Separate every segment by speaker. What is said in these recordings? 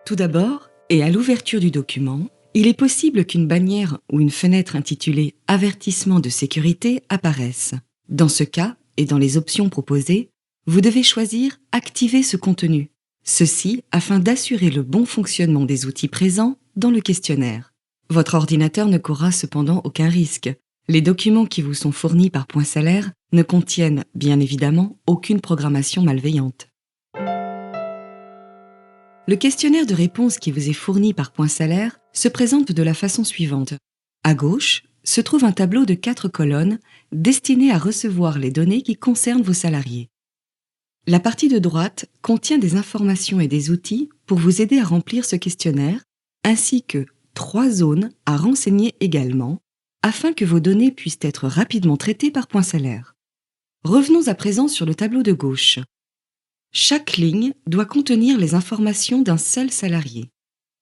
Speaker 1: Tout d'abord, et à l'ouverture du document, il est possible qu'une bannière ou une fenêtre intitulée « Avertissement de sécurité » apparaisse. Dans ce cas, et dans les options proposées, vous devez choisir « Activer ce contenu ». Ceci afin d'assurer le bon fonctionnement des outils présents dans le questionnaire. Votre ordinateur ne courra cependant aucun risque. Les documents qui vous sont fournis par Point Salaire ne contiennent, bien évidemment, aucune programmation malveillante. Le questionnaire de réponse qui vous est fourni par Point Salaire se présente de la façon suivante. À gauche se trouve un tableau de 4 colonnes destiné à recevoir les données qui concernent vos salariés. La partie de droite contient des informations et des outils pour vous aider à remplir ce questionnaire, ainsi que 3 zones à renseigner également, afin que vos données puissent être rapidement traitées par Point Salaire. Revenons à présent sur le tableau de gauche. Chaque ligne doit contenir les informations d'un seul salarié.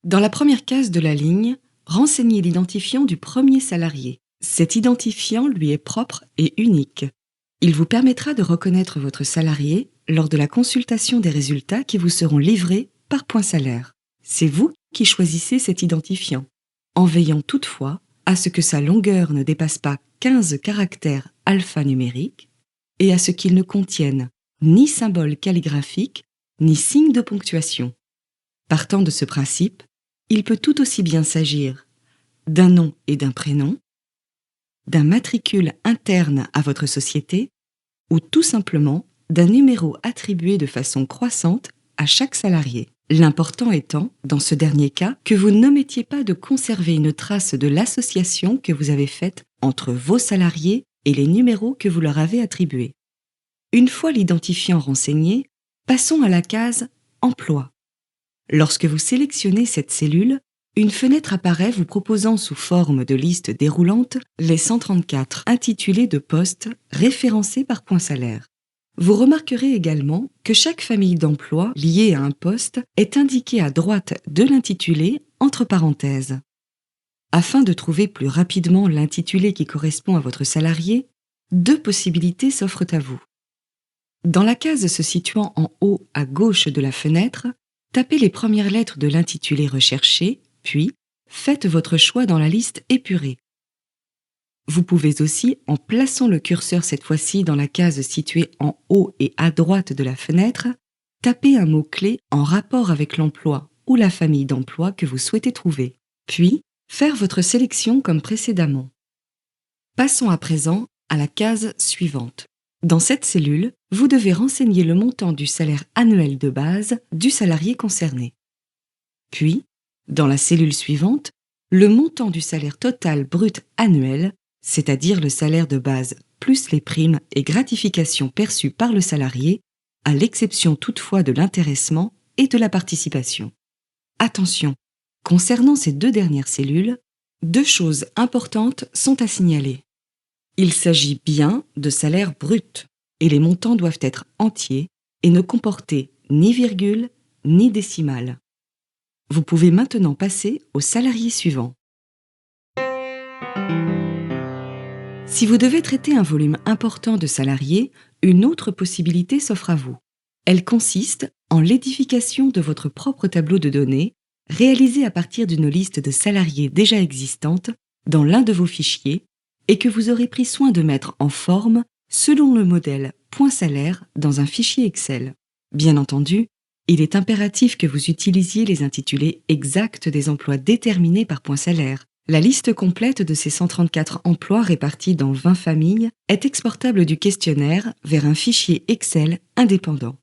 Speaker 1: Dans la première case de la ligne, renseignez l'identifiant du premier salarié. Cet identifiant lui est propre et unique. Il vous permettra de reconnaître votre salarié lors de la consultation des résultats qui vous seront livrés par Point Salaire. C'est vous qui choisissez cet identifiant, en veillant toutefois à ce que sa longueur ne dépasse pas 15 caractères alphanumériques et à ce qu'il ne contienne ni symbole calligraphique, ni signe de ponctuation. Partant de ce principe, il peut tout aussi bien s'agir d'un nom et d'un prénom, d'un matricule interne à votre société, ou tout simplement d'un numéro attribué de façon croissante à chaque salarié. L'important étant, dans ce dernier cas, que vous n'omettiez pas de conserver une trace de l'association que vous avez faite entre vos salariés et les numéros que vous leur avez attribués. Une fois l'identifiant renseigné, passons à la case « Emploi ». Lorsque vous sélectionnez cette cellule, une fenêtre apparaît vous proposant sous forme de liste déroulante les 134 intitulés de postes référencés par Point Salaire. Vous remarquerez également que chaque famille d'emploi liée à un poste est indiquée à droite de l'intitulé entre parenthèses. Afin de trouver plus rapidement l'intitulé qui correspond à votre salarié, 2 possibilités s'offrent à vous. Dans la case se situant en haut à gauche de la fenêtre, tapez les premières lettres de l'intitulé recherché, puis faites votre choix dans la liste épurée. Vous pouvez aussi, en plaçant le curseur cette fois-ci dans la case située en haut et à droite de la fenêtre, taper un mot-clé en rapport avec l'emploi ou la famille d'emploi que vous souhaitez trouver, puis faire votre sélection comme précédemment. Passons à présent à la case suivante. Dans cette cellule, vous devez renseigner le montant du salaire annuel de base du salarié concerné. Puis, dans la cellule suivante, le montant du salaire total brut annuel, c'est-à-dire le salaire de base plus les primes et gratifications perçues par le salarié, à l'exception toutefois de l'intéressement et de la participation. Attention, concernant ces 2 dernières cellules, 2 choses importantes sont à signaler. Il s'agit bien de salaire brut, et les montants doivent être entiers et ne comporter ni virgule ni décimale. Vous pouvez maintenant passer au salarié suivant. Si vous devez traiter un volume important de salariés, une autre possibilité s'offre à vous. Elle consiste en l'édification de votre propre tableau de données, réalisé à partir d'une liste de salariés déjà existante dans l'un de vos fichiers et que vous aurez pris soin de mettre en forme selon le modèle Point Salaire dans un fichier Excel. Bien entendu, il est impératif que vous utilisiez les intitulés exacts des emplois déterminés par Point Salaire. La liste complète de ces 134 emplois répartis dans 20 familles est exportable du questionnaire vers un fichier Excel indépendant.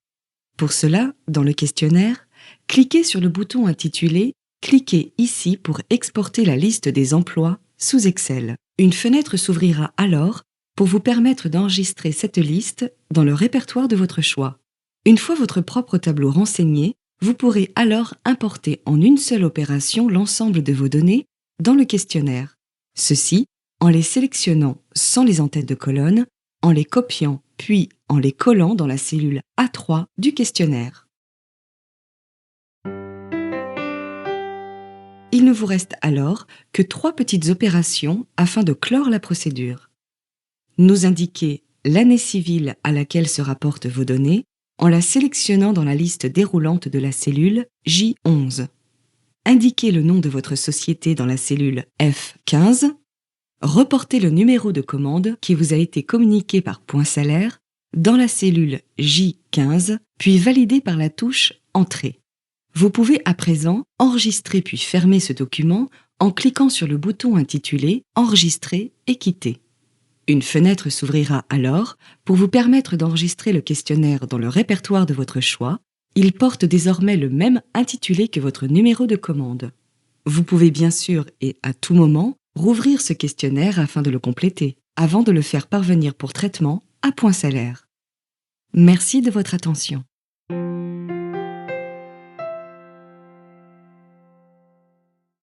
Speaker 1: Pour cela, dans le questionnaire, cliquez sur le bouton intitulé « Cliquez ici pour exporter la liste des emplois » sous Excel. Une fenêtre s'ouvrira alors pour vous permettre d'enregistrer cette liste dans le répertoire de votre choix. Une fois votre propre tableau renseigné, vous pourrez alors importer en une seule opération l'ensemble de vos données dans le questionnaire. Ceci en les sélectionnant sans les en-têtes de colonne, en les copiant puis en les collant dans la cellule A3 du questionnaire. Il ne vous reste alors que 3 petites opérations afin de clore la procédure. Nous indiquer l'année civile à laquelle se rapportent vos données en la sélectionnant dans la liste déroulante de la cellule J11. indiquez le nom de votre société dans la cellule F15, reportez le numéro de commande qui vous a été communiqué par point salaire dans la cellule J15, puis validez par la touche Entrée. Vous pouvez à présent enregistrer puis fermer ce document en cliquant sur le bouton intitulé Enregistrer et quitter. Une fenêtre s'ouvrira alors pour vous permettre d'enregistrer le questionnaire dans le répertoire de votre choix. Il porte désormais le même intitulé que votre numéro de commande. Vous pouvez bien sûr et à tout moment rouvrir ce questionnaire afin de le compléter, avant de le faire parvenir pour traitement à point salaire. Merci de votre attention.